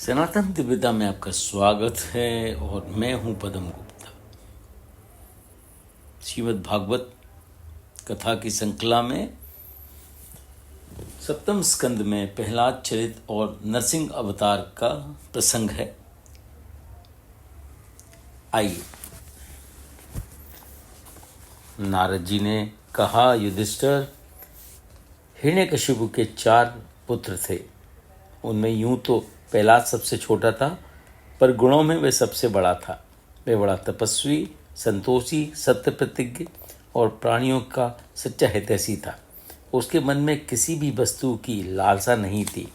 सनातन दिव्यता में आपका स्वागत है और मैं हूं पदम गुप्ता। श्रीमद् भागवत कथा की श्रृंखला में सप्तम स्कंद में प्रहलाद चरित और नरसिंह अवतार का प्रसंग है। आइए, नारद जी ने कहा, युधिष्ठिर, हिरण्यकशिपु के 4 पुत्र थे। उनमें यूं तो प्रहलाद सबसे छोटा था, पर गुणों में वह सबसे बड़ा था। वह बड़ा तपस्वी, संतोषी, सत्य प्रतिज्ञ और प्राणियों का सच्चा हितैषी था। उसके मन में किसी भी वस्तु की लालसा नहीं थी।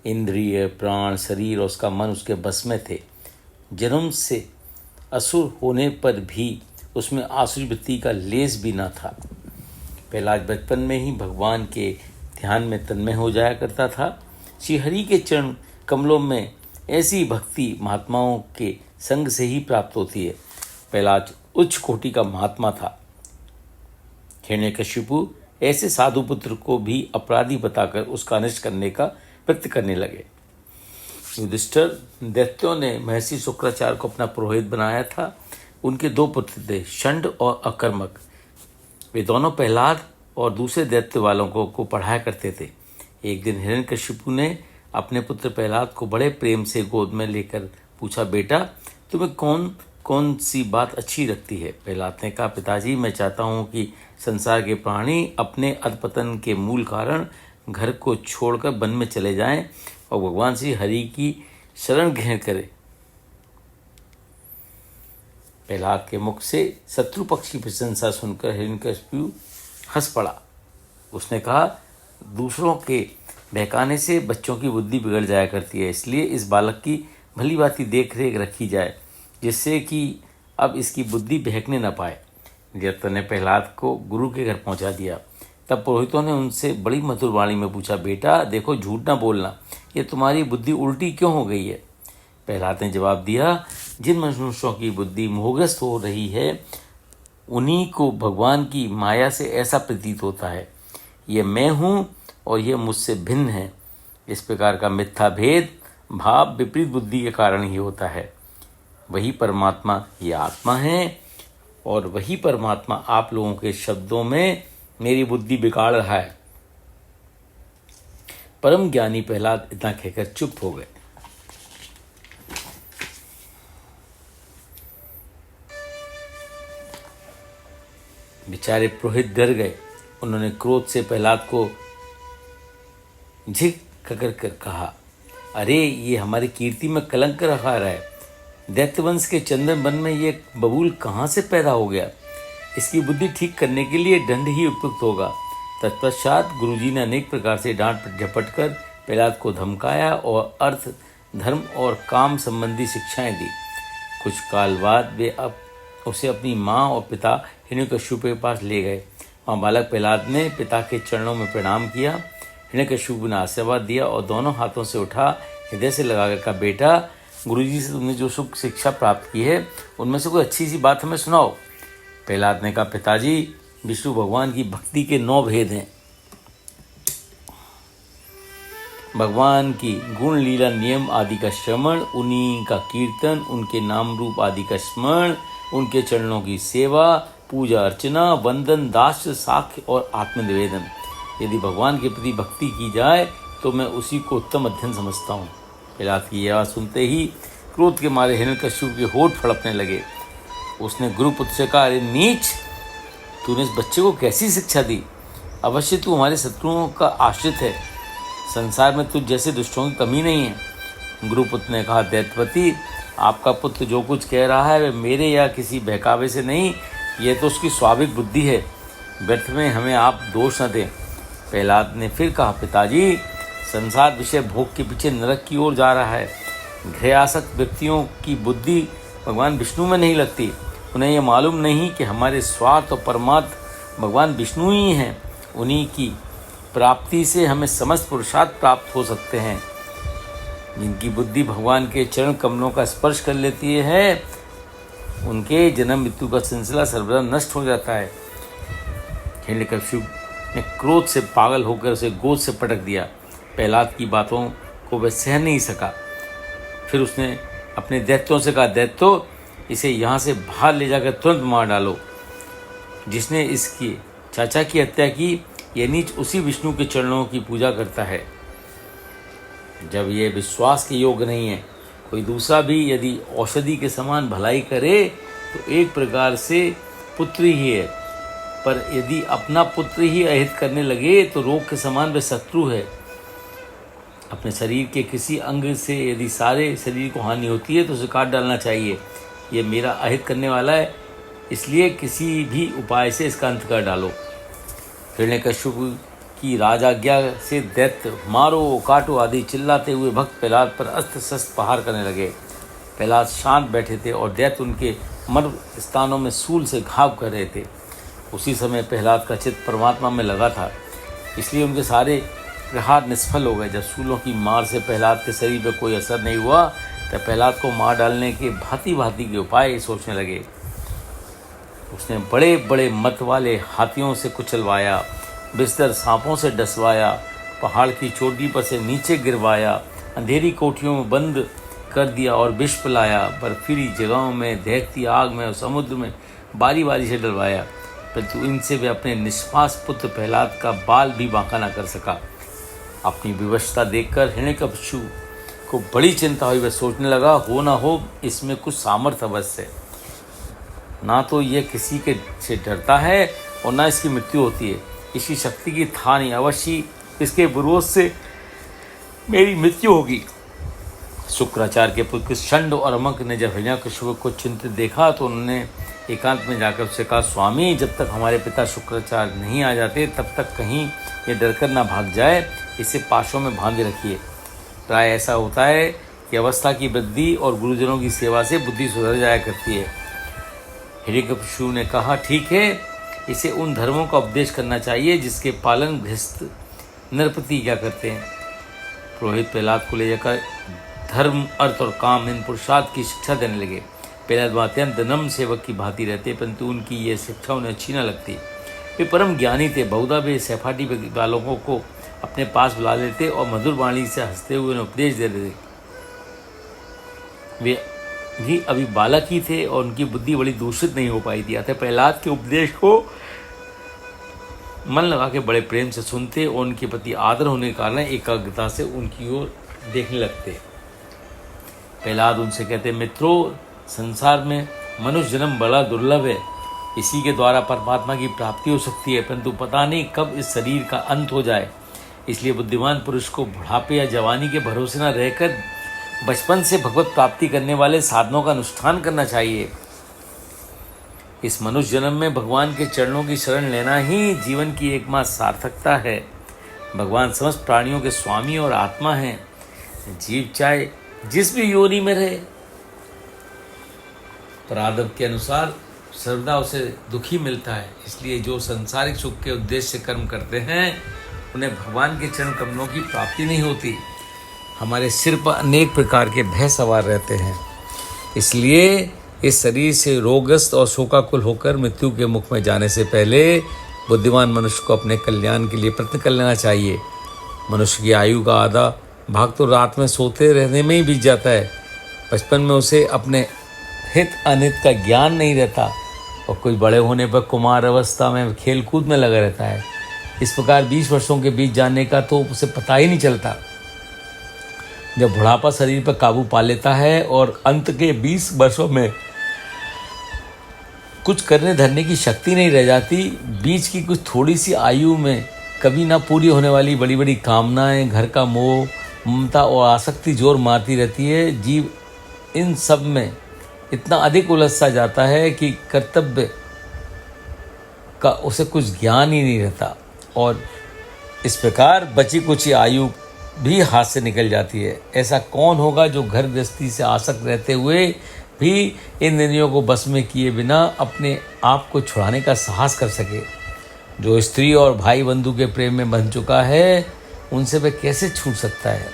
इंद्रिय, प्राण, शरीर और उसका मन उसके बस में थे। जन्म से असुर होने पर भी उसमें आसुरी वृत्ति का लेस भी न था। प्रहलाद बचपन में ही भगवान के ध्यान में तन्मय हो जाया करता था। श्री हरि के चरण कमलों में ऐसी भक्ति महात्माओं के संग से ही प्राप्त होती है। प्रहलाद उच्च कोटि का महात्मा था। हिरण्यकशिपु ऐसे साधु पुत्र को भी अपराधी बताकर उसका अनिष्ट करने का प्रयत्न करने लगे। युधिष्ठिर, दैत्यों ने महर्षि शुक्राचार्य को अपना पुरोहित बनाया था। उनके 2 पुत्र थे, षंड और अकर्मक। वे दोनों प्रहलाद और दूसरे दैत्य वालों को पढ़ाया करते थे। एक दिन हिरण्यकशिपु ने अपने पुत्र प्रहलाद को बड़े प्रेम से गोद में लेकर पूछा, बेटा, तुम्हें कौन कौन सी बात अच्छी लगती है? प्रहलाद ने कहा, पिताजी, मैं चाहता हूँ कि संसार के प्राणी अपने अधपतन के मूल कारण घर को छोड़कर वन में चले जाएं और भगवान श्री हरि की शरण ग्रहण करें। प्रहलाद के मुख से शत्रु पक्ष की प्रशंसा सुनकर हिरण्यकशिपु हंस पड़ा। उसने कहा, दूसरों के बहकाने से बच्चों की बुद्धि बिगड़ जाया करती है, इसलिए इस बालक की भली भांति देख रेख रखी जाए, जिससे कि अब इसकी बुद्धि बहकने न पाए। दैत्य ने प्रहलाद को गुरु के घर पहुंचा दिया। तब पुरोहितों ने उनसे बड़ी मधुर वाणी में पूछा, बेटा, देखो, झूठ ना बोलना, ये तुम्हारी बुद्धि उल्टी क्यों हो गई है? प्रहलाद ने जवाब दिया, जिन मनुष्यों की बुद्धि मोहग्रस्त हो रही है, उन्हीं को भगवान की माया से ऐसा प्रतीत होता है। ये मैं हूँ और यह मुझसे भिन्न है। इस प्रकार का मिथ्या भेद भाव विपरीत बुद्धि के कारण ही होता है। वही परमात्मा ये आत्मा है और वही परमात्मा आप लोगों के शब्दों में मेरी बुद्धि बिगाड़ रहा है। परम ज्ञानी प्रहलाद इतना कहकर चुप हो गए। बेचारे पुरोहित डर गए। उन्होंने क्रोध से प्रहलाद को झिक कर कहा, अरे, ये हमारी कीर्ति में कलंक रखा रहा है। दैत्यवंश के चंदन वन में ये बबूल कहाँ से पैदा हो गया? इसकी बुद्धि ठीक करने के लिए दंड ही उपयुक्त होगा। तत्पश्चात गुरुजी ने अनेक प्रकार से डांट झपट कर प्रहलाद को धमकाया और अर्थ, धर्म और काम संबंधी शिक्षाएं दी। कुछ काल बाद वे उसे अपनी माँ और पिता हिरण्यकशिपु के पास ले गए। वहाँ बालक प्रहलाद ने पिता के चरणों में प्रणाम किया। हिरण्यकशिपु ने आशीर्वाद दिया और दोनों हाथों से उठा, हृदय से लगाकर कहा, बेटा, गुरुजी से तुमने जो सुख शिक्षा प्राप्त की है, उनमें से कोई अच्छी सी बात हमें सुनाओ। प्रहलाद ने कहा, पिताजी, विष्णु भगवान की भक्ति के 9 भेद हैं। भगवान की गुण लीला नियम आदि का श्रवण, उन्हीं का कीर्तन, उनके नाम रूप आदि का स्मरण, उनके चरणों की सेवा, पूजा अर्चना, वंदन, दास्य, साख्य और आत्मनिवेदन। यदि भगवान के प्रति भक्ति की जाए तो मैं उसी को उत्तम अध्ययन समझता हूँ। प्रहलाद की आवाज़ सुनते ही क्रोध के मारे हिरण्यकशिपु के होठ फड़कने लगे। उसने गुरुपुत्र से कहा, अरे नीच, तूने इस बच्चे को कैसी शिक्षा दी? अवश्य तू हमारे शत्रुओं का आश्रित है। संसार में तुझ जैसे दुष्टों की कमी नहीं है। गुरुपुत्र ने कहा, दैत्यपति, आपका पुत्र जो कुछ कह रहा है वह मेरे या किसी बहकावे से नहीं, यह तो उसकी स्वाभाविक बुद्धि है। व्यर्थ में हमें आप दोष न दें। प्रहलाद ने फिर कहा, पिताजी, संसार विषय भोग के पीछे नरक की ओर जा रहा है। घृणासक्त व्यक्तियों की बुद्धि भगवान विष्णु में नहीं लगती। उन्हें यह मालूम नहीं कि हमारे स्वार्थ और परमात्मा भगवान विष्णु ही हैं। उन्हीं की प्राप्ति से हमें समस्त पुरुषार्थ प्राप्त हो सकते हैं। जिनकी बुद्धि भगवान के चरण कमलों का स्पर्श कर लेती है, उनके जन्म मृत्यु का सिलसिला सर्वदा नष्ट हो जाता है। हिरण्यकशिपु ने क्रोध से पागल होकर उसे गोद से पटक दिया। प्रहलाद की बातों को वह सह नहीं सका। फिर उसने अपने दैत्यों से कहा, दैत्यो इसे यहाँ से बाहर ले जाकर तुरंत मार डालो। जिसने इसकी चाचा की हत्या की, यह नीच उसी विष्णु के चरणों की पूजा करता है। जब ये विश्वास के योग्य नहीं है, कोई दूसरा भी यदि औषधि के समान भलाई करे तो एक प्रकार से पुत्र ही है, पर यदि अपना पुत्र ही अहित करने लगे तो रोग के समान वे शत्रु है। अपने शरीर के किसी अंग से यदि सारे शरीर को हानि होती है तो उसे काट डालना चाहिए। ये मेरा अहित करने वाला है, इसलिए किसी भी उपाय से इसका अंत कर डालो। हिरण्यकश्यप की राजाज्ञा से दैत्य मारो काटो आदि चिल्लाते हुए भक्त प्रहलाद पर अस्त्र शस्त्र प्रहार करने लगे। प्रहलाद शांत बैठे थे और दैत्य उनके मर्म स्थानों में सूल से घाव कर रहे थे। उसी समय प्रहलाद का चित्त परमात्मा में लगा था, इसलिए उनके सारे प्रहार निष्फल हो गए। जब सूलों की मार से प्रहलाद के शरीर पर कोई असर नहीं हुआ तब प्रहलाद को मार डालने के भांति भांति के उपाय सोचने लगे। उसने बड़े बड़े मत वाले हाथियों से कुचलवाया, बिस्तर सांपों से डसवाया, पहाड़ की चोटी पर से नीचे गिरवाया, अंधेरी कोठरियों में बंद कर दिया और विष पिलाया, बर्फीली जगहों में दहकती आग में और समुद्र में बारी बारी से डलवाया, परंतु इनसे वे अपने निष्पास पुत्र प्रहलाद का बाल भी बांका न कर सका। अपनी विवशता देखकर हिरण्यकश्यप को बड़ी चिंता हुई। वह सोचने लगा, हो ना हो इसमें कुछ सामर्थ्य अवश्य है। ना तो यह किसी के से डरता है और ना इसकी मृत्यु होती है। इसकी शक्ति की था नहीं, अवश्य इसके विरोध से मेरी मृत्यु होगी। शुक्राचार्य के पुत्र षंड और अमक ने जब हिरण्यकश्यप को चिंतित देखा तो उन्होंने एकांत में जाकर उससे कहा, स्वामी जब तक हमारे पिता शुक्राचार्य नहीं आ जाते तब तक कहीं ये डरकर ना भाग जाए, इसे पाशों में बांधे रखिए। प्राय ऐसा होता है कि अवस्था की वृद्धि और गुरुजनों की सेवा से बुद्धि सुधर जाया करती है। हिरण्यकश्यप ने कहा, ठीक है, इसे उन धर्मों का उपदेश करना चाहिए जिसके पालन गृहस्थ नरपति क्या करते हैं। पुरोहित प्रहलाद को ले जाकर धर्म, अर्थ और काम इन पुरुषार्थ की शिक्षा देने लगे। प्रहलाद अत्यंत नम्र सेवक की भांति रहते, परंतु उनकी ये शिक्षा उन्हें अच्छी न लगती। वे परम ज्ञानी थे। बहुधा वे सहपाठी बालकों को अपने पास बुला लेते और मधुर वाणी से हंसते हुए उन्हें उपदेश दे देते। वे भी अभी बालक ही थे और उनकी बुद्धि बड़ी दूषित नहीं हो पाई थी। अतः प्रहलाद के उपदेश को मन लगा के बड़े प्रेम से सुनते और उनके प्रति आदर होने के कारण एकाग्रता से उनकी ओर देखने लगते। प्रहलाद उनसे कहते, मित्रों, संसार में मनुष्य जन्म बड़ा दुर्लभ है। इसी के द्वारा परमात्मा की प्राप्ति हो सकती है, परंतु पता नहीं कब इस शरीर का अंत हो जाए। इसलिए बुद्धिमान पुरुष को बुढ़ापे या जवानी के भरोसे न रहकर बचपन से भगवत प्राप्ति करने वाले साधनों का अनुष्ठान करना चाहिए। इस मनुष्य जन्म में भगवान के चरणों की शरण लेना ही जीवन की एकमात्र सार्थकता है। भगवान समस्त प्राणियों के स्वामी और आत्मा हैं। जीव चाहे जिस भी योनि में रहे, प्रारब्ध के अनुसार सर्वदा उसे दुखी मिलता है। इसलिए जो संसारिक सुख के उद्देश्य से कर्म करते हैं उन्हें भगवान के चरण कमलों की प्राप्ति नहीं होती। हमारे सिर पर अनेक प्रकार के भय सवार रहते हैं, इसलिए इस शरीर से रोगग्रस्त और शोकाकुल होकर मृत्यु के मुख में जाने से पहले बुद्धिमान मनुष्य को अपने कल्याण के लिए प्रयत्न कर लेना चाहिए। मनुष्य की आयु का आधा भाग तो रात में सोते रहने में ही बीत जाता है। बचपन में उसे अपने हित अनित का ज्ञान नहीं रहता और कुछ बड़े होने पर कुमार अवस्था में खेल कूद में लगा रहता है। इस प्रकार 20 वर्षों के बीच जाने का तो उसे पता ही नहीं चलता। जब बुढ़ापा शरीर पर काबू पा लेता है और अंत के 20 वर्षों में कुछ करने धरने की शक्ति नहीं रह जाती, बीच की कुछ थोड़ी सी आयु में कभी ना पूरी होने वाली बड़ी बड़ी कामनाएं, घर का मोह, ममता और आसक्ति जोर मारती रहती है। जीव इन सब में इतना अधिक उलझ सा जाता है कि कर्तव्य का उसे कुछ ज्ञान ही नहीं रहता और इस प्रकार बची कुछ आयु भी हाथ से निकल जाती है। ऐसा कौन होगा जो घर गृहस्थी से आसक्त रहते हुए भी इन इंद्रियों को बस में किए बिना अपने आप को छुड़ाने का साहस कर सके। जो स्त्री और भाई बंधु के प्रेम में बंध चुका है उनसे वह कैसे छूट सकता है।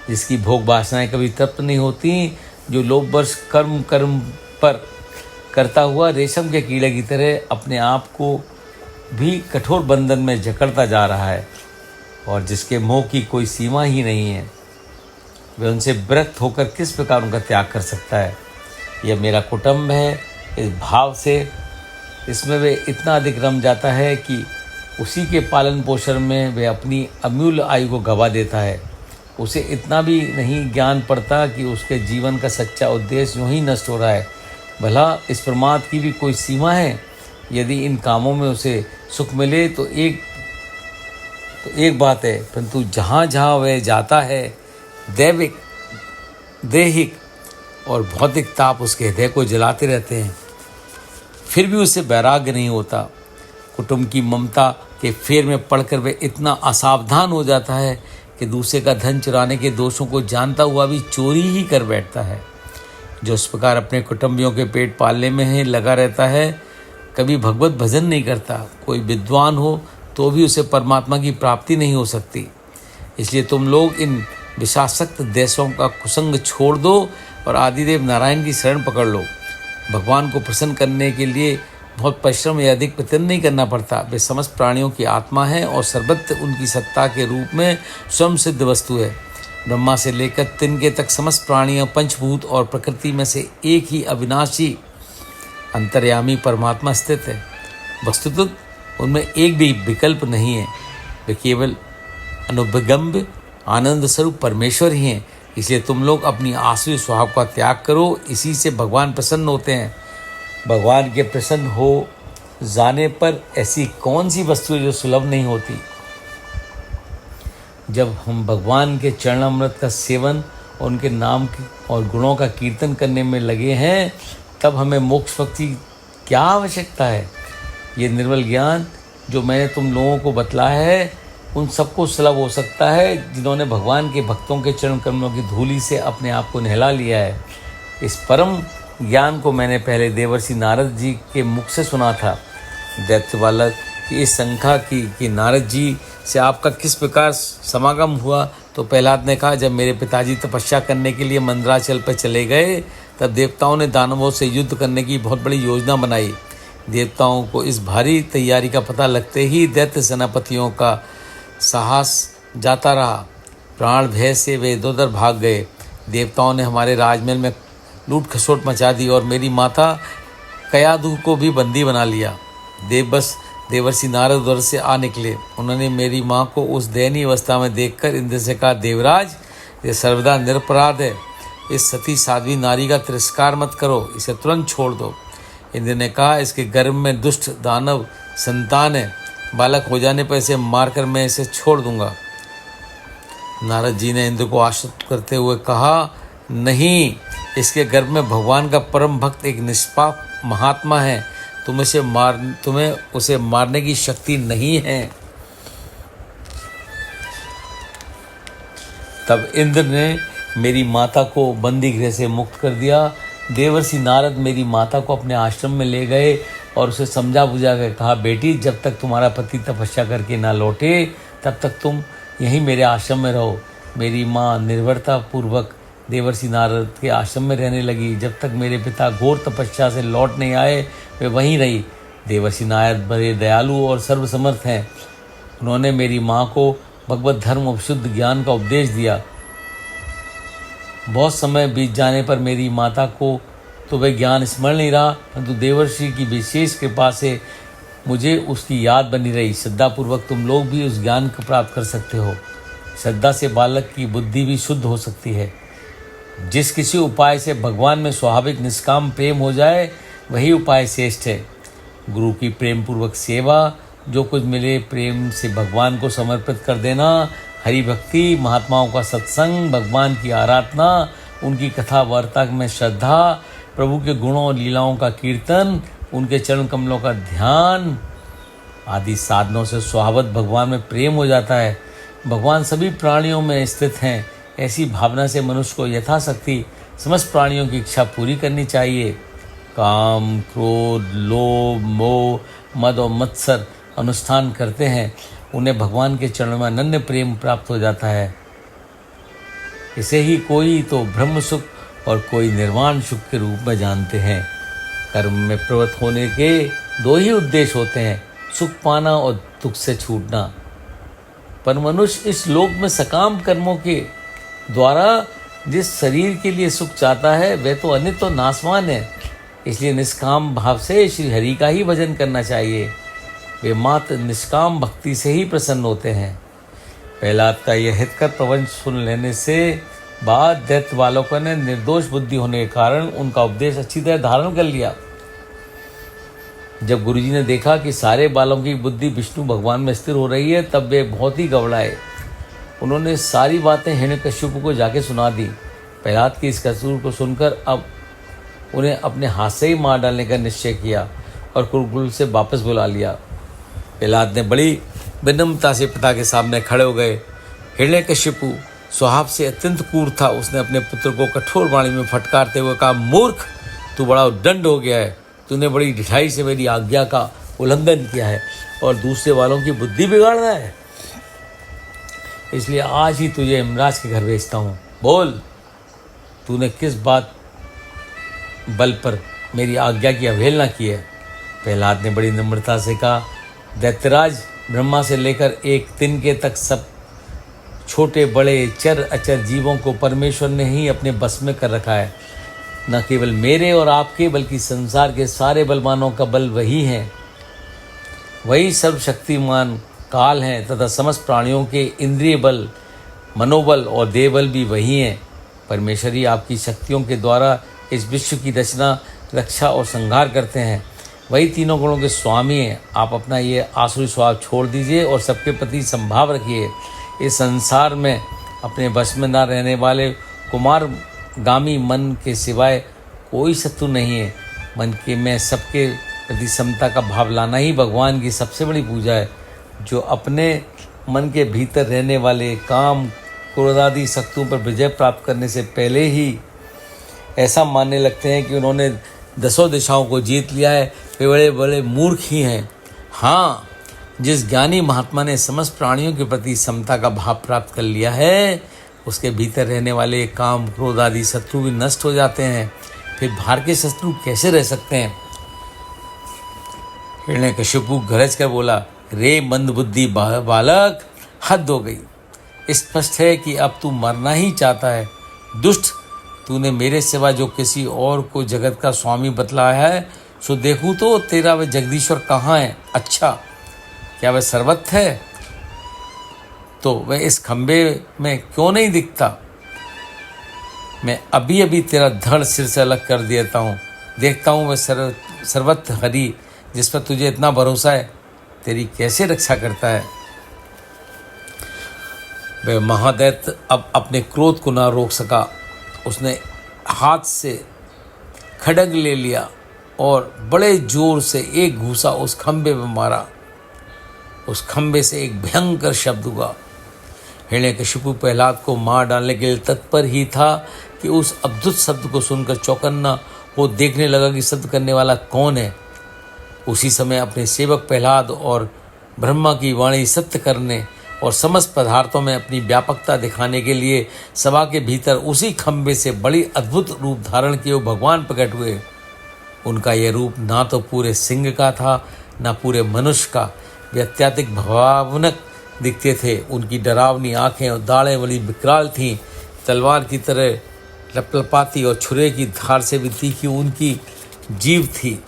जिसकी भोग वासनाएं कभी तृप्त नहीं होती, जो लोभवश कर्म पर करता हुआ रेशम के कीड़े की तरह अपने आप को भी कठोर बंधन में जकड़ता जा रहा है और जिसके मोह की कोई सीमा ही नहीं है। वह उनसे विरक्त होकर किस प्रकार उनका त्याग कर सकता है। यह मेरा कुटुंब है, इस भाव से इसमें वे इतना अधिक रम जाता है कि उसी के पालन पोषण में वे अपनी अमूल्य आयु को गवा देता है। उसे इतना भी नहीं ज्ञान पड़ता कि उसके जीवन का सच्चा उद्देश्य यूँ ही नष्ट हो रहा है। भला इस प्रमाद की भी कोई सीमा है? यदि इन कामों में उसे सुख मिले तो एक बात है, परंतु जहाँ जहाँ वह जाता है दैहिक और भौतिक ताप उसके हृदय को जलाते रहते हैं, फिर भी उससे वैराग्य नहीं होता। कुटुंब की ममता के फेर में पड़कर वह इतना असावधान हो जाता है कि दूसरे का धन चुराने के दोषों को जानता हुआ भी चोरी ही कर बैठता है। जो इस प्रकार अपने कुटुंबियों के पेट पालने में ही लगा रहता है, कभी भगवत भजन नहीं करता। कोई विद्वान हो तो भी उसे परमात्मा की प्राप्ति नहीं हो सकती। इसलिए तुम लोग इन विषासक्त देशों का कुसंग छोड़ दो और आदिदेव नारायण की शरण पकड़ लो। भगवान को प्रसन्न करने के लिए बहुत परिश्रम या अधिक प्रयत्न नहीं करना पड़ता। वे समस्त प्राणियों की आत्मा है और सर्वत्र उनकी सत्ता के रूप में स्वयं सिद्ध वस्तु है। ब्रह्मा से लेकर तिनके तक समस्त प्राणियों, पंचभूत और प्रकृति में से एक ही अविनाशी अंतर्यामी परमात्मा स्थित है। वस्तुतः उनमें एक भी विकल्प नहीं है। वे केवल अनुपगम्य आनंद स्वरूप परमेश्वर ही हैं। इसलिए तुम लोग अपनी आसुरी स्वभाव का त्याग करो, इसी से भगवान प्रसन्न होते हैं। भगवान के प्रसन्न हो जाने पर ऐसी कौन सी वस्तु है जो सुलभ नहीं होती। जब हम भगवान के चरणामृत का सेवन और उनके नाम और गुणों का कीर्तन करने में लगे हैं, तब हमें मोक्ष भक्ति क्या आवश्यकता है। ये निर्मल ज्ञान जो मैंने तुम लोगों को बतलाया है, उन सबको सुलभ हो सकता है जिन्होंने भगवान के भक्तों के चरण कमलों की धूलि से अपने आप को नहला लिया है। इस परम ज्ञान को मैंने पहले देवर्षि नारद जी के मुख से सुना था। दैत्य बालक की इस शंका की कि नारद जी से आपका किस प्रकार समागम हुआ, तो प्रहलाद ने कहा, जब मेरे पिताजी तपस्या करने के लिए मंदराचल पर चले गए, तब देवताओं ने दानवों से युद्ध करने की बहुत बड़ी योजना बनाई। देवताओं को इस भारी तैयारी का पता लगते ही दैत्य सेनापतियों का साहस जाता रहा। प्राण भय से वे इधर उधर भाग गए। देवताओं ने हमारे राजमहल में लूट खसोट मचा दी और मेरी माता कयाधु को भी बंदी बना लिया। देवर्षि नारद उधर से आ निकले। उन्होंने मेरी माँ को उस दयनीय अवस्था में देखकर इंद्र से कहा, देवराज, ये सर्वदा निरपराध है। इस सती साध्वी नारी का तिरस्कार मत करो, इसे तुरंत छोड़ दो। इंद्र ने कहा, इसके गर्भ में दुष्ट दानव संतान है, बालक हो जाने पर इसे मारकर मैं इसे छोड़ दूंगा। नारद जी ने इंद्र को आश्वस्त करते हुए कहा, नहीं, इसके गर्भ में भगवान का परम भक्त एक निष्पाप महात्मा है। तुम्हें उसे मारने की शक्ति नहीं है। तब इंद्र ने मेरी माता को बंदी गृह से मुक्त कर दिया। देवर्षि नारद मेरी माता को अपने आश्रम में ले गए और उसे समझा बुझा कर कहा, बेटी, जब तक तुम्हारा पति तपस्या करके ना लौटे, तब तक तुम यहीं मेरे आश्रम में रहो। मेरी माँ निर्भरता पूर्वक देवर्षि नारद के आश्रम में रहने लगी। जब तक मेरे पिता घोर तपस्या से लौट नहीं आए, वे वहीं रही। देवर्षि नारद बड़े दयालु और सर्वसमर्थ हैं। उन्होंने मेरी माँ को भगवत धर्म और शुद्ध ज्ञान का उपदेश दिया। बहुत समय बीत जाने पर मेरी माता को तो वह ज्ञान स्मरण नहीं रहा, परंतु देवर्षि की विशेष कृपा से मुझे उसकी याद बनी रही। श्रद्धापूर्वक तुम लोग भी उस ज्ञान को प्राप्त कर सकते हो। श्रद्धा से बालक की बुद्धि भी शुद्ध हो सकती है। जिस किसी उपाय से भगवान में स्वाभाविक निष्काम प्रेम हो जाए, वही उपाय श्रेष्ठ है। गुरु की प्रेम पूर्वक सेवा, जो कुछ मिले प्रेम से भगवान को समर्पित कर देना, हरि भक्ति, महात्माओं का सत्संग, भगवान की आराधना, उनकी कथा वार्ता में श्रद्धा, प्रभु के गुणों और लीलाओं का कीर्तन, उनके चरण कमलों का ध्यान आदि साधनों से स्वभावतः भगवान में प्रेम हो जाता है। भगवान सभी प्राणियों में स्थित हैं। ऐसी भावना से मनुष्य को यथाशक्ति समस्त प्राणियों की इच्छा पूरी करनी चाहिए। काम, क्रोध, लोभ, मोह, मद और मत्सर अनुष्ठान करते हैं, उन्हें भगवान के चरणों में अनन्य प्रेम प्राप्त हो जाता है। इसे ही कोई तो ब्रह्म सुख और कोई निर्वाण सुख के रूप में जानते हैं। कर्म में प्रवृत्त होने के दो ही उद्देश्य होते हैं, सुख पाना और दुख से छूटना। पर मनुष्य इस लोक में सकाम कर्मों के द्वारा जिस शरीर के लिए सुख चाहता है वह तो अनित्य और नाशवान है, इसलिए निष्काम भाव से श्री हरि का ही भजन करना चाहिए। वे मात्र निष्काम भक्ति से ही प्रसन्न होते हैं। प्रहलाद का यह हितकर प्रवचन सुन लेने से बाद दैत्य बालकों ने निर्दोष बुद्धि होने के कारण उनका उपदेश अच्छी तरह धारण कर लिया। जब गुरुजी ने देखा कि सारे बालों की बुद्धि विष्णु भगवान में स्थिर हो रही है, तब वे बहुत ही घबराए। उन्होंने सारी बातें हिरण्यकश्यप को जाके सुना दी। प्रहलाद की इस कसूर को सुनकर अब उन्हें अपने हाथ से ही मार डालने का निश्चय किया और कुरुकुल से वापस बुला लिया। प्रहलाद ने बड़ी विनम्रता से पिता के सामने खड़े हो गए। हिरण्यकश्यप स्वभाव से अत्यंत क्रूर था। उसने अपने पुत्र को कठोर वाणी में फटकारते हुए कहा, मूर्ख, तू बड़ा उद्दंड हो गया है। तूने बड़ी ढिठाई से मेरी आज्ञा का उल्लंघन किया है और दूसरे वालों की बुद्धि बिगाड़ रहा है। इसलिए आज ही तुझे यमराज के घर भेजता हूँ। बोल, तूने किस बात बल पर मेरी आज्ञा की अवहेलना की है? प्रहलाद ने बड़ी नम्रता से कहा, दैत्यराज, ब्रह्मा से लेकर एक तिनके तक सब छोटे बड़े चर अचर जीवों को परमेश्वर ने ही अपने बस में कर रखा है। न केवल मेरे और आपके बल्कि संसार के सारे बलवानों का बल वही है। वही सर्वशक्तिमान काल हैं तथा समस्त प्राणियों के इंद्रिय बल, मनोबल और देवबल भी वही हैं। परमेश्वर ही आपकी शक्तियों के द्वारा इस विश्व की रचना, रक्षा और संहार करते हैं। वही तीनों गुणों के स्वामी हैं। आप अपना ये आसुरी स्वभाव छोड़ दीजिए और सबके प्रति संभाव रखिए। इस संसार में अपने वश में न रहने वाले कुमारगामी मन के सिवाय कोई शत्रु नहीं है। मन के में सबके प्रति समता का भाव लाना ही भगवान की सबसे बड़ी पूजा है। जो अपने मन के भीतर रहने वाले काम, क्रोध आदि शक्तियों पर विजय प्राप्त करने से पहले ही ऐसा मानने लगते हैं कि उन्होंने 10 दिशाओं को जीत लिया है, वे बड़े बड़े मूर्ख ही हैं। हाँ, जिस ज्ञानी महात्मा ने समस्त प्राणियों के प्रति समता का भाव प्राप्त कर लिया है, उसके भीतर रहने वाले काम, क्रोध आदि शत्रु भी नष्ट हो जाते हैं। फिर बाहर के शत्रु कैसे रह सकते हैं? हिरण्यकश्यप गरज कर बोला, रे मंदबुद्धि बालक, हद हो गई। स्पष्ट है कि अब तू मरना ही चाहता है। दुष्ट, तूने मेरे सिवा जो किसी और को जगत का स्वामी बतलाया है, सो देखूं तो तेरा वह जगदीश्वर कहाँ है? अच्छा, क्या वह सर्वत्र है? तो वह इस खंबे में क्यों नहीं दिखता? मैं अभी अभी तेरा धड़ सिर से अलग कर देता हूँ। देखता हूँ वह सर्वत्र हरि, जिस पर तुझे इतना भरोसा है, तेरी कैसे रक्षा करता है। वह महादैत्य अब अपने क्रोध को ना रोक सका। उसने हाथ से खड्ग ले लिया और बड़े जोर से एक घूसा उस खंबे में मारा। उस खंबे से एक भयंकर शब्द हुआ। हिरण्यकश्यप प्रहलाद को मार डालने के लिए तत्पर ही था कि उस अद्भुत शब्द को सुनकर चौकन्ना वो देखने लगा कि शब्द करने वाला कौन है। उसी समय अपने सेवक प्रहलाद और ब्रह्मा की वाणी सत्य करने और समस्त पदार्थों में अपनी व्यापकता दिखाने के लिए सभा के भीतर उसी खंबे से बड़ी अद्भुत रूप धारण किए हुए भगवान प्रकट हुए। उनका यह रूप ना तो पूरे सिंह का था, ना पूरे मनुष्य का। वे अत्यधिक भावनक दिखते थे। उनकी डरावनी आंखें और दाढ़ें बड़ी विकराल थीं, तलवार की तरह लपलपाती और छुरे की धार से भी तीखी उनकी जीभ थी।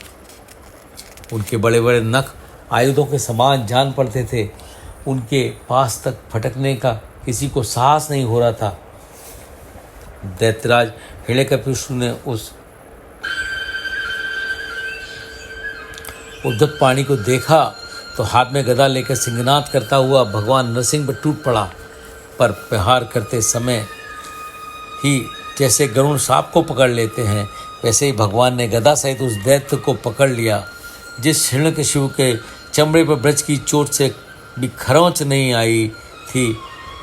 उनके बड़े बड़े नख आयुधों के समान जान पड़ते थे। उनके पास तक फटकने का किसी को साहस नहीं हो रहा था। दैत्यराज हिरण्यकश्यप ने उस उद्धत प्राणी को देखा तो हाथ में गदा लेकर सिंहनाद करता हुआ भगवान नरसिंह पर टूट पड़ा। पर प्रहार करते समय ही जैसे गरुण सांप को पकड़ लेते हैं, वैसे ही भगवान ने गदा सहित उस दैत्य को पकड़ लिया। जिस हिरण्यकश्यप के चमड़े पर ब्रज की चोट से भी खरोंच नहीं आई थी,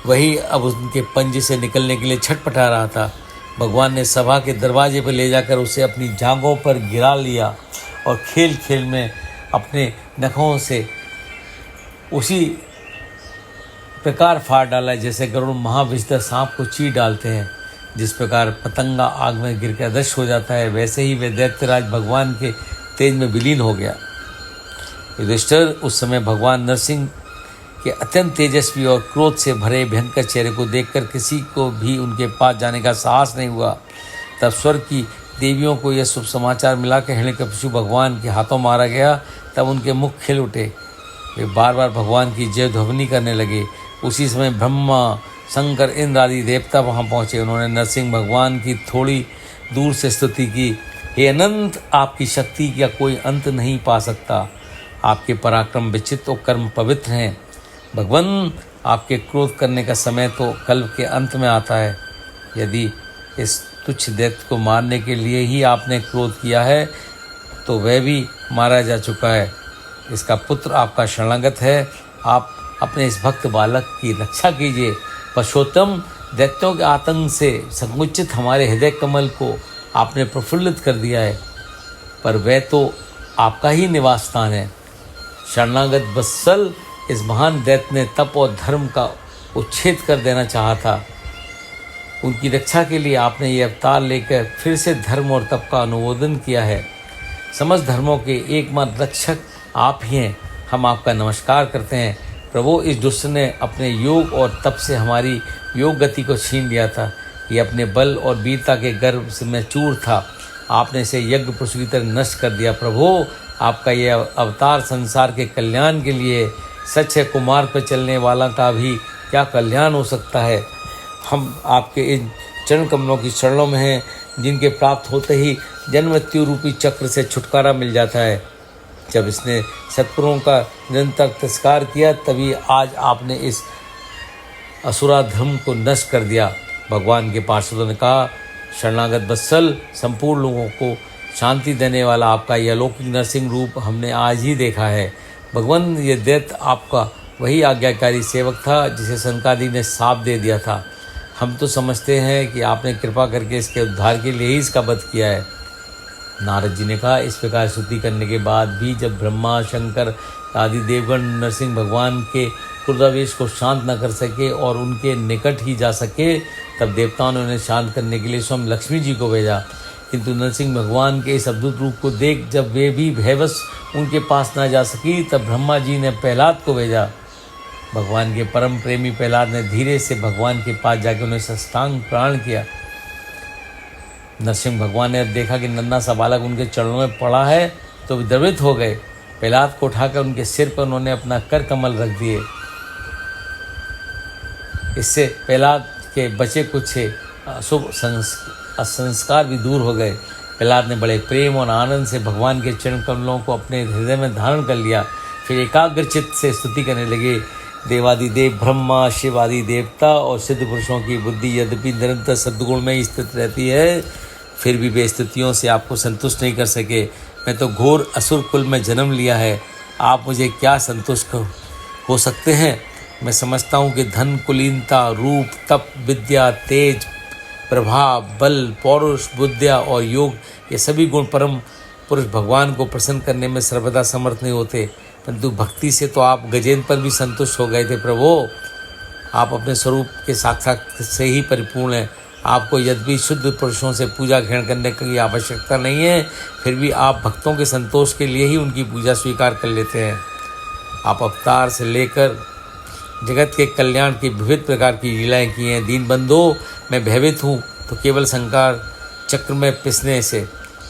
वही अब उनके पंजे से निकलने के लिए छटपटा रहा था। भगवान ने सभा के दरवाजे पर ले जाकर उसे अपनी जांघों पर गिरा लिया और खेल खेल में अपने नखों से उसी प्रकार फाड़ डाला जैसे गरुड़ महाविषधर सांप को चीर डालते हैं। जिस प्रकार पतंगा आग में गिरकर अदृश्य हो जाता है, वैसे ही वे दैत्यराज भगवान के तेज में विलीन हो गया। युधिष्ठिर, उस समय भगवान नरसिंह के अत्यंत तेजस्वी और क्रोध से भरे भयंकर चेहरे को देखकर किसी को भी उनके पास जाने का साहस नहीं हुआ। तब स्वर्ग की देवियों को यह शुभ समाचार मिला कि हिरण्यकशिपु भगवान के हाथों मारा गया। तब उनके मुख खिल उठे, वे बार बार भगवान की जय ध्वनि करने लगे। उसी समय ब्रह्मा, शंकर, इंद्र आदि देवता वहाँ पहुँचे। उन्होंने नरसिंह भगवान की थोड़ी दूर से स्तुति की। हे अनंत, आपकी शक्ति का कोई अंत नहीं पा सकता। आपके पराक्रम विचित्र और कर्म पवित्र हैं। भगवान, आपके क्रोध करने का समय तो कल्प के अंत में आता है। यदि इस तुच्छ दैत्य को मारने के लिए ही आपने क्रोध किया है तो वह भी मारा जा चुका है। इसका पुत्र आपका शरणागत है। आप अपने इस भक्त बालक की रक्षा कीजिए। पुरुषोत्तम, दैत्यों के आतंक से संकुचित हमारे हृदय कमल को आपने प्रफुल्लित कर दिया है, पर वह तो आपका ही निवास स्थान है। शरणागत वत्सल, इस महान दैत्य ने तप और धर्म का उच्छेद कर देना चाहा था। उनकी रक्षा के लिए आपने ये अवतार लेकर फिर से धर्म और तप का अनुमोदन किया है। समस्त धर्मों के एकमात्र रक्षक आप ही हैं। हम आपका नमस्कार करते हैं। प्रभु, इस दुष्ट ने अपने योग और तप से हमारी योग गति को छीन लिया था। ये अपने बल और वीरता के गर्व में चूर था। आपने इसे यज्ञ पशु की तरह नष्ट कर दिया। प्रभु, आपका यह अवतार संसार के कल्याण के लिए सच है। कुमार पर चलने वाला का भी क्या कल्याण हो सकता है। हम आपके इन चरण कमलों की शरणों में हैं, जिनके प्राप्त होते ही जन्म मृत्यु रूपी चक्र से छुटकारा मिल जाता है। जब इसने सत्पुरुषों का निरंतर तिरस्कार किया, तभी आज आपने इस असुरा धर्म को नष्ट कर दिया। भगवान के पार्षदों ने कहा, शरणागत वत्सल, संपूर्ण लोगों को शांति देने वाला आपका यह अलौकिक नरसिंह रूप हमने आज ही देखा है। भगवान, ये दैत्य आपका वही आज्ञाकारी सेवक था जिसे सनकादि ने शाप दे दिया था। हम तो समझते हैं कि आपने कृपा करके इसके उद्धार के लिए ही इसका वध किया है। नारद जी ने कहा, इस प्रकार स्तुति करने के बाद भी जब ब्रह्मा, शंकर आदि देवगण नरसिंह भगवान के क्रोधावेश को शांत न कर सके और उनके निकट ही जा सके, तब देवताओं ने उन्हें शांत करने के लिए स्वयं लक्ष्मी जी को भेजा। किंतु नरसिंह भगवान के इस अद्भुत रूप को देख जब वे भी भयवश उनके पास न जा सकी, तब ब्रह्मा जी ने प्रहलाद को भेजा। भगवान के परम प्रेमी प्रहलाद ने धीरे से भगवान के पास जाकर उन्हें साष्टांग प्रणाम किया। नरसिंह भगवान ने देखा कि नन्हा सा बालक उनके चरणों में पड़ा है तो विद्रवित हो गए। प्रहलाद को उठाकर उनके सिर पर उन्होंने अपना कर कमल रख दिए। इससे प्रहलाद के बचे कुछ अशुभ संस्कार भी दूर हो गए। प्रहलाद ने बड़े प्रेम और आनंद से भगवान के चरण कमलों को अपने हृदय में धारण कर लिया। फिर एकाग्रचित्त से स्तुति करने लगे। देवादिदेव ब्रह्मा, शिव आदि देवता और सिद्ध पुरुषों की बुद्धि यद्यपि निरंतर सद्गुण में स्थित रहती है, फिर भी वे स्तुतियों से आपको संतुष्ट नहीं कर सके। मैं तो घोर असुर कुल में जन्म लिया है, आप मुझे क्या संतुष्ट हो सकते हैं। मैं समझता हूँ कि धन, कुलीनता, रूप, तप, विद्या, तेज, प्रभाव, बल, पौरुष, बुद्धिया और योग, ये सभी गुण परम पुरुष भगवान को प्रसन्न करने में सर्वदा समर्थ नहीं होते। परंतु भक्ति से तो आप गजेंद्र पर भी संतुष्ट हो गए थे। प्रभु, आप अपने स्वरूप के साक्षात से ही परिपूर्ण हैं। आपको यद्यपि शुद्ध पुरुषों से पूजा ग्रहण करने की आवश्यकता नहीं है, फिर भी आप भक्तों के संतोष के लिए ही उनकी पूजा स्वीकार कर लेते हैं। आप अवतार से लेकर जगत के कल्याण की विविध प्रकार की लीलाएं की हैं। दीन बंधो, मैं भयभीत हूँ तो केवल संसार चक्र में पिसने से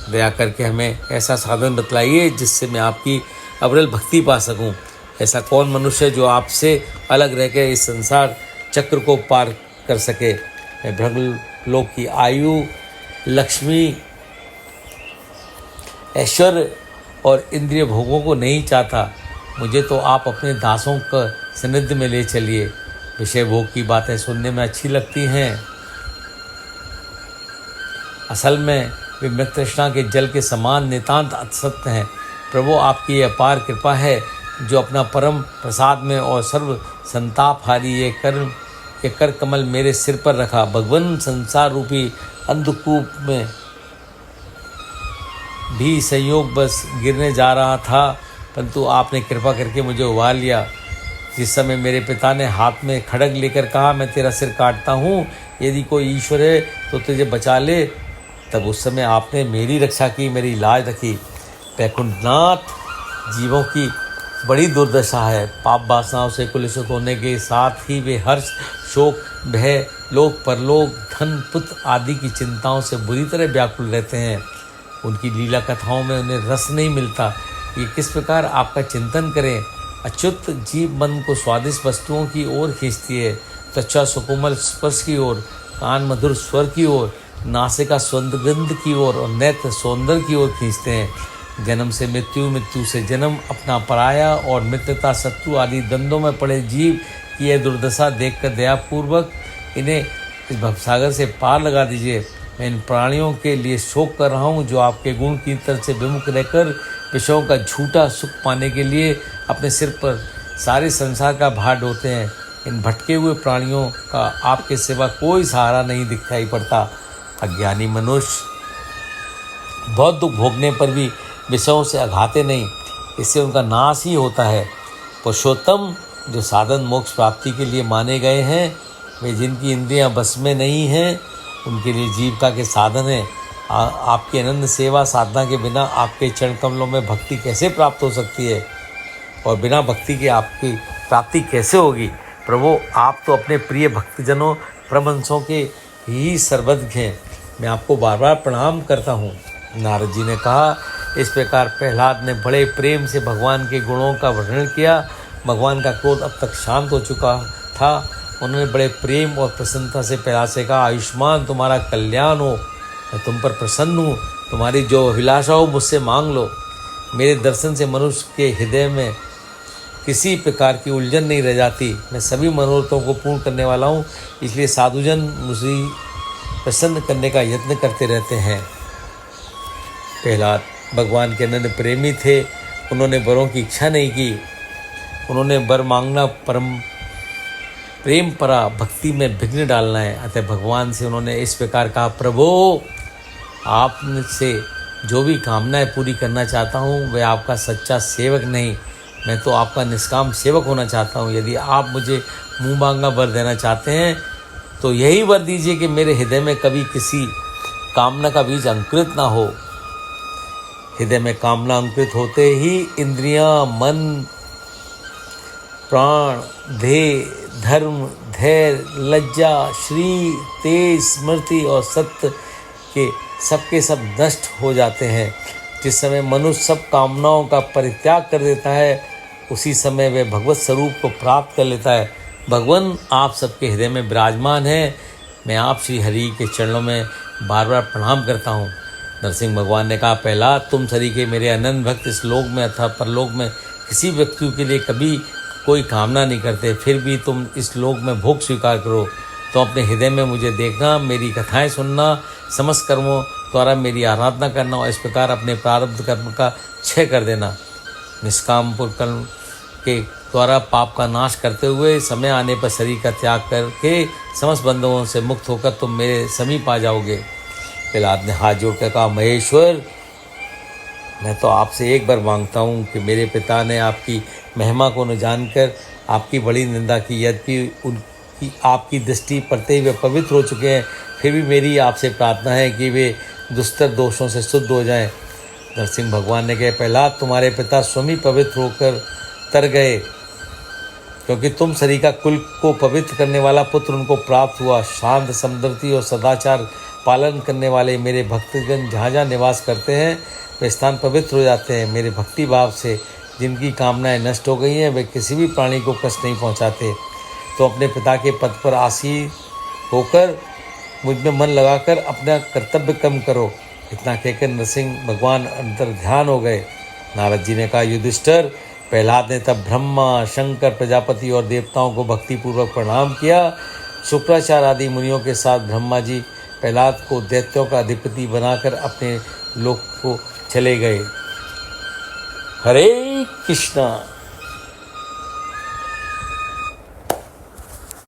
दया करके हमें ऐसा साधन बतलाइए जिससे मैं आपकी अविरल भक्ति पा सकूं। ऐसा कौन मनुष्य जो आपसे अलग रहकर इस संसार चक्र को पार कर सके। मैं ब्रह्मलोक की आयु, लक्ष्मी, ऐश्वर्य और इंद्रिय भोगों को नहीं चाहता। मुझे तो आप अपने दासों का सानिध्य में ले चलिए। विषय भोग की बातें सुनने में अच्छी लगती हैं, असल में वे मृत तृष्णा के जल के समान नितांत असत्य हैं। प्रभु, आपकी अपार कृपा है जो अपना परम प्रसाद में और सर्व संतापहारी ये कर कमल मेरे सिर पर रखा। भगवान, संसार रूपी अंधकूप में भी संयोग बस गिरने जा रहा था, परंतु आपने कृपा करके मुझे उबार लिया। जिस समय मेरे पिता ने हाथ में खड्ग लेकर कहा, मैं तेरा सिर काटता हूँ, यदि कोई ईश्वर है तो तुझे बचा ले, तब उस समय आपने मेरी रक्षा की, मेरी लाज रखी। वैकुंठनाथ, जीवों की बड़ी दुर्दशा है। पाप वासनाओं से कुलुषित होने के साथ ही वे हर्ष, शोक, भय, लोक परलोक, धन, पुत्र आदि की चिंताओं से बुरी तरह व्याकुल रहते हैं। उनकी लीला कथाओं में उन्हें रस नहीं मिलता। ये किस प्रकार आपका चिंतन करें। अच्युत जीव मन को स्वादिष्ट वस्तुओं की ओर खींचती है, त्वचा सुकोमल स्पर्श की ओर, कान मधुर स्वर की ओर, नासिका सुगंध की ओर और नेत्र सौंदर्य की ओर खींचते हैं। जन्म से मृत्यु, मृत्यु से जन्म, अपना पराया और मित्रता, शत्रु आदि द्वंद्वों में पड़े जीव की यह दुर्दशा देखकर दयापूर्वक इन्हें इस भवसागर से पार लगा दीजिए। मैं इन प्राणियों के लिए शोक कर रहा हूँ जो आपके गुण कीर्तन से विमुख रहकर विषयों का झूठा सुख पाने के लिए अपने सिर पर सारे संसार का भार ढोते हैं। इन भटके हुए प्राणियों का आपके सिवा कोई सहारा नहीं दिखाई पड़ता। अज्ञानी मनुष्य बहुत दुख भोगने पर भी विषयों से अघाते नहीं, इससे उनका नाश ही होता है। पुरुषोत्तम जो साधन मोक्ष प्राप्ति के लिए माने गए हैं, वे जिनकी इंद्रियां बस में नहीं हैं, उनके लिए जीविका के साधन हैं। आपकी अनंत सेवा साधना के बिना आपके चरण कमलों में भक्ति कैसे प्राप्त हो सकती है, और बिना भक्ति के आपकी प्राप्ति कैसे होगी। प्रभु, आप तो अपने प्रिय भक्तजनों परमहंसों के ही सर्वज्ञ हैं। मैं आपको बार बार प्रणाम करता हूँ। नारद जी ने कहा। इस प्रकार प्रहलाद ने बड़े प्रेम से भगवान के गुणों का वर्णन किया। भगवान का क्रोध अब तक शांत हो चुका था। उन्होंने बड़े प्रेम और प्रसन्नता से प्रहलाद से कहा, आयुष्मान तुम्हारा कल्याण हो, मैं तुम पर प्रसन्न हूँ। तुम्हारी जो अभिलाषा हो मुझसे मांग लो। मेरे दर्शन से मनुष्य के हृदय में किसी प्रकार की उलझन नहीं रह जाती। मैं सभी मनोरथों को पूर्ण करने वाला हूँ, इसलिए साधुजन मुझे प्रसन्न करने का यत्न करते रहते हैं। प्रहलाद भगवान के अनन्य प्रेमी थे। उन्होंने वरों की इच्छा नहीं की। उन्होंने वर मांगना परम प्रेम परा भक्ति में विघ्न डालना है। अतः भगवान से उन्होंने इस प्रकार कहा, प्रभु, आपसे जो भी कामनाएं पूरी करना चाहता हूँ वह आपका सच्चा सेवक नहीं, मैं तो आपका निष्काम सेवक होना चाहता हूँ। यदि आप मुझे मुँह मांगा वर देना चाहते हैं तो यही वर दीजिए कि मेरे हृदय में कभी किसी कामना का बीज अंकुरित ना हो। हृदय में कामना अंकुरित होते ही इंद्रियां, मन, प्राण, देह, धर्म, धैर्य, लज्जा, श्री, तेज, स्मृति और सत्य के सब नष्ट हो जाते हैं। जिस समय मनुष्य सब कामनाओं का परित्याग कर देता है, उसी समय वह भगवत स्वरूप को प्राप्त कर लेता है। भगवान आप सबके हृदय में विराजमान है। मैं आप श्री हरि के चरणों में बार बार प्रणाम करता हूँ। नरसिंह भगवान ने कहा, पहला तुम सरी के मेरे अनंत भक्त इस लोक में अथवा परलोक में किसी व्यक्ति के लिए कभी कोई कामना नहीं करते, फिर भी तुम इस लोक में भोग स्वीकार करो। तो अपने हृदय में मुझे देखना, मेरी कथाएं सुनना, समस्त कर्मों द्वारा मेरी आराधना करना और इस प्रकार अपने प्रारब्ध कर्म का क्षय कर देना। निष्काम कर्म के द्वारा पाप का नाश करते हुए समय आने पर शरीर का त्याग करके समस्त बंधुओं से मुक्त होकर तुम मेरे समीप आ जाओगे। प्रहलाद ने हाथ जोड़कर कहा, महेश्वर, मैं तो आपसे एक बार मांगता हूँ कि मेरे पिता ने आपकी महिमा को न जानकर आपकी बड़ी निंदा की। यद्यपि उनकी आपकी दृष्टि पड़ते हुए पवित्र हो चुके हैं, फिर भी मेरी आपसे प्रार्थना है कि वे दुस्तर दोषों से शुद्ध हो जाएं। नरसिंह भगवान ने कहा, प्रहलाद, तुम्हारे पिता स्वयं पवित्र होकर तर गए, क्योंकि तुम सरी का कुल को पवित्र करने वाला पुत्र उनको प्राप्त हुआ। शांत, समदर्शी और सदाचार पालन करने वाले मेरे भक्तजन जहाँ जहाँ निवास करते हैं वे स्थान पवित्र हो जाते हैं। मेरे भक्ति भाव से जिनकी कामनाएं नष्ट हो गई हैं वे किसी भी प्राणी को कष्ट नहीं पहुँचाते। तो अपने पिता के पद पर आसीन होकर मुझ में मन लगाकर अपना कर्तव्य कर्म करो। इतना कहकर नरसिंह भगवान अंतर ध्यान हो गए। नारद जी ने कहा, युधिष्ठिर, प्रहलाद ने तब ब्रह्मा, शंकर, प्रजापति और देवताओं को भक्तिपूर्वक प्रणाम किया। शुक्राचार्य आदि मुनियों के साथ ब्रह्मा जी प्रहलाद को दैत्यों का अधिपति बनाकर अपने लोक को चले गए। हरे कृष्णा।